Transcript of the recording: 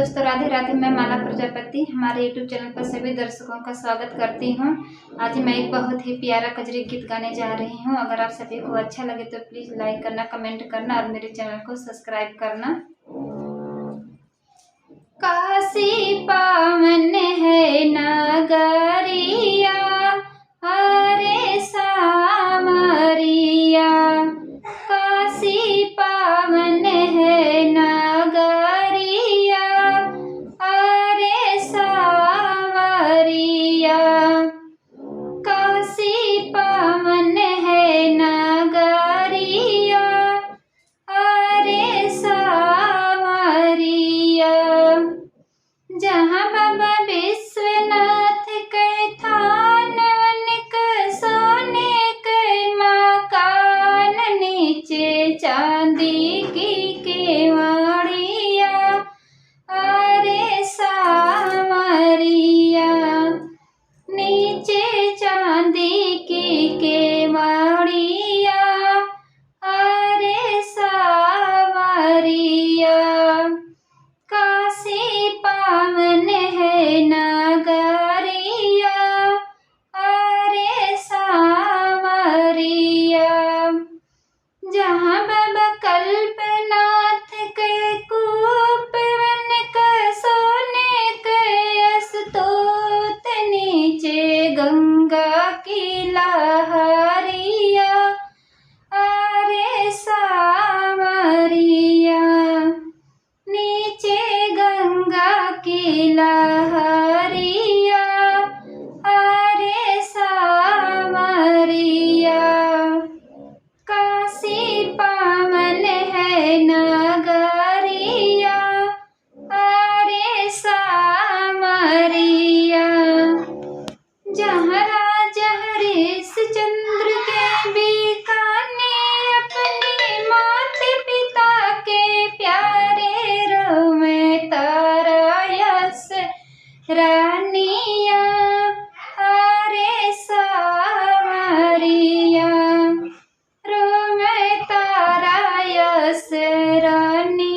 दोस्तों, राधे राधे। मैं माला प्रजापति हमारे यूट्यूब चैनल पर सभी दर्शकों का स्वागत करती हूँ। आज मैं एक बहुत ही प्यारा कजरी गीत गाने जा रही हूँ। अगर आप सभी को अच्छा लगे तो प्लीज़ लाइक करना, कमेंट करना और मेरे चैनल को सब्सक्राइब करना। काशी पावन है नगरिया, अरे सामरिया। काशी पावन है नगरिया, अरे सामरिया। काशी पावन है नगरिया, अरे सामरिया। जहाँ बाबा विश्वनाथ के थान, वनिक सोने के मकान, नीचे चांदी की केवाड़िया, अरे सामरिया। नीचे चांदी की केवाड़िया, अरे सामरिया। काशी पावन है नगरिया, अरे सामरिया। जहाँ बाबा कल्पनाथ के कूप, वनिक सोने के स्तूप, नीचे गंगा की लहरिया, अरे सामरिया। नीचे गंगा की लहरिया, अरे सामरिया। काशी पावन है नगरिया, अरे सामरिया। जहाँ राजा हरिश्चंद्र के बीकाने, अपने माता पिता के प्यारे रोमे तारा यस रानिया, अरे सामरिया। रोमे तारा यस रानी,